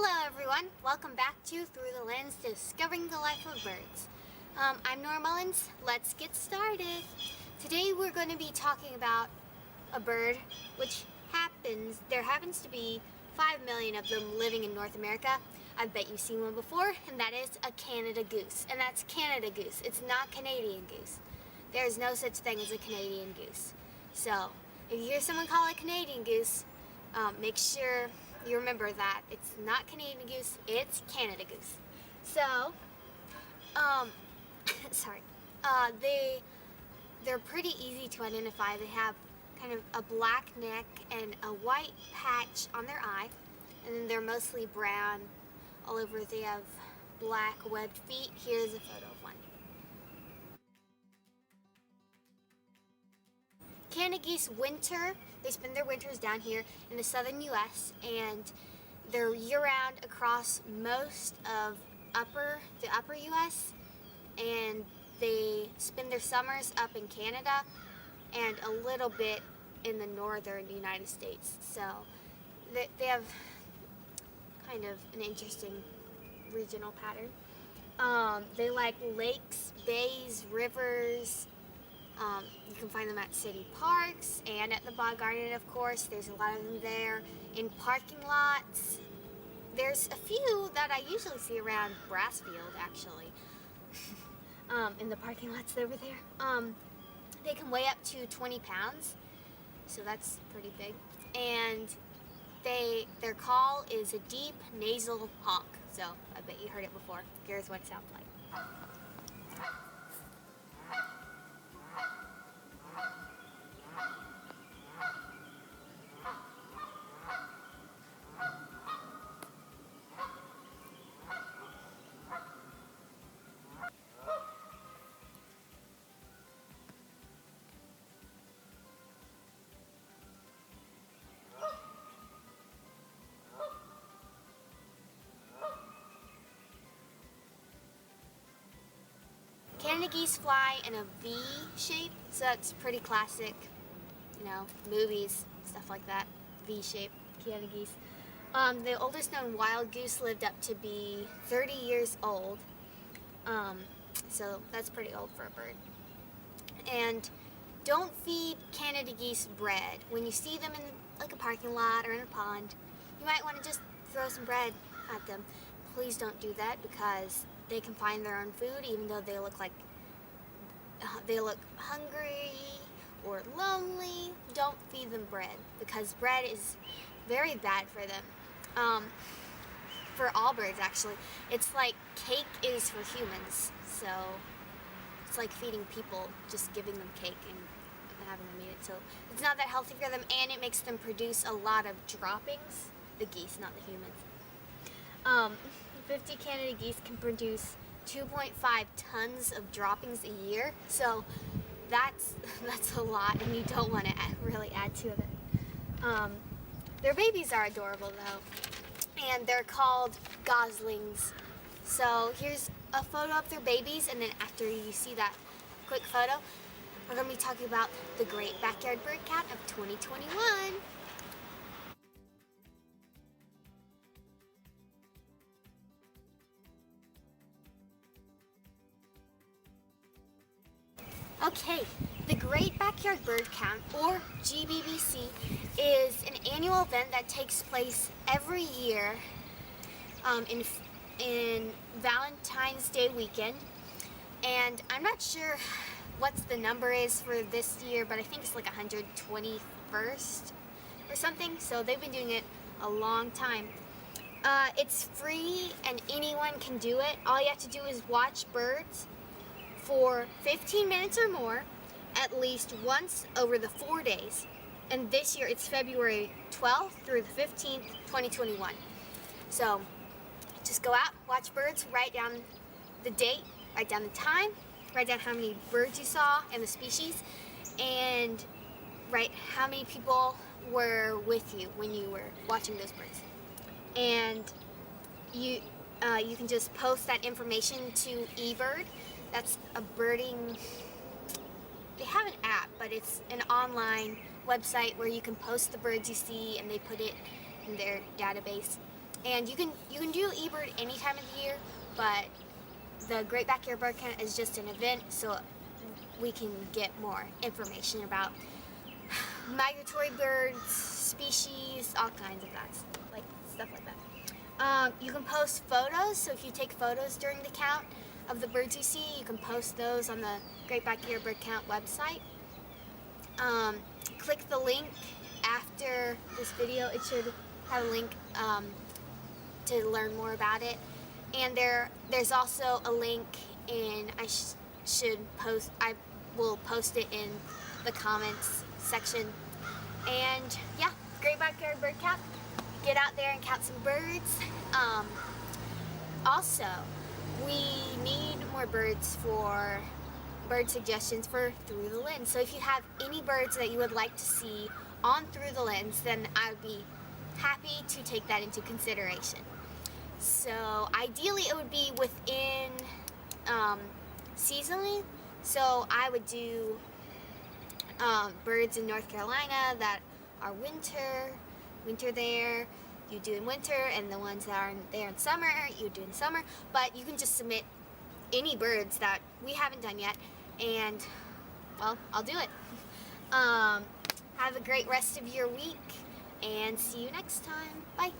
Hello everyone, welcome back to Through the Lens, Discovering the Life of Birds. I'm Nora Mullins, let's get started. Today we're going to be talking about a bird which there happens to be 5 million of them living in North America. I bet you've seen one before, and that is a Canada goose. And that's Canada goose, it's not Canadian goose. There is no such thing as a Canadian goose. So, if you hear someone call it Canadian goose, make sure you remember that it's not Canadian goose, it's Canada goose. So, sorry, they're pretty easy to identify. They have kind of a black neck and a white patch on their eye, and then they're mostly brown all over. They have black webbed feet. Here's a photo of one. Canada geese winter. They spend their winters down here in the southern U.S. and they're year-round across most of the upper U.S. and they spend their summers up in Canada and a little bit in the northern United States. So they have kind of an interesting regional pattern. They like lakes, bays, rivers. You can find them at city parks and at the Bog Garden, of course. There's a lot of them there. In parking lots. There's a few that I usually see around Brassfield, actually. In the parking lots over there. They can weigh up to 20 pounds, so that's pretty big. And their call is a deep nasal honk. So I bet you heard it before. Here's what it sounds like. Canada geese fly in a V shape, so that's pretty classic, movies, stuff like that. V shape, Canada geese. The oldest known wild goose lived up to be 30 years old, so that's pretty old for a bird. And don't feed Canada geese bread. When you see them in like a parking lot or in a pond, you might want to just throw some bread at them. Please don't do that because they can find their own food even though they look hungry or lonely. Don't feed them bread because bread is very bad for them. For all birds, actually. It's like cake is for humans. So it's like feeding people, just giving them cake and having them eat it. So it's not that healthy for them, and it makes them produce a lot of droppings. The geese, not the humans. 50 Canada geese can produce 2.5 tons of droppings a year, so that's a lot, and you don't want to really add to it. Their babies are adorable though, and they're called goslings. So here's a photo of their babies, and then after you see that quick photo, we're going to be talking about the Great Backyard Bird Count of 2021. Okay, the Great Backyard Bird Count, or GBBC, is an annual event that takes place every year in Valentine's Day weekend. And I'm not sure what the number is for this year, but I think it's like 121st or something. So they've been doing it a long time. It's free and anyone can do it. All you have to do is watch birds for 15 minutes or more, at least once over the 4 days. And this year it's February 12th through the 15th, 2021. So just go out, watch birds, write down the date, write down the time, write down how many birds you saw and the species, and write how many people were with you when you were watching those birds. And you can just post that information to eBird. That's a birding, they have an app, but it's an online website where you can post the birds you see and they put it in their database. And you can do eBird any time of the year, but the Great Backyard Bird Count is just an event, so we can get more information about migratory birds, species, all kinds of that, like stuff like that. You can post photos, so if you take photos during the count of the birds you see, you can post those on the Great Backyard Bird Count website. Click the link after this video. It should have a link to learn more about it. And there's also a link, and I will post it in the comments section. And yeah, Great Backyard Bird Count. Get out there and count some birds. Also, we need more birds for bird suggestions for Through the Lens. So if you have any birds that you would like to see on Through the Lens, then I would be happy to take that into consideration. So ideally it would be within seasonally. So I would do birds in North Carolina that are winter there, you do in winter, and the ones that are there in summer, you do in summer. But you can just submit any birds that we haven't done yet, and well, I'll do it. Have a great rest of your week, and see you next time. Bye.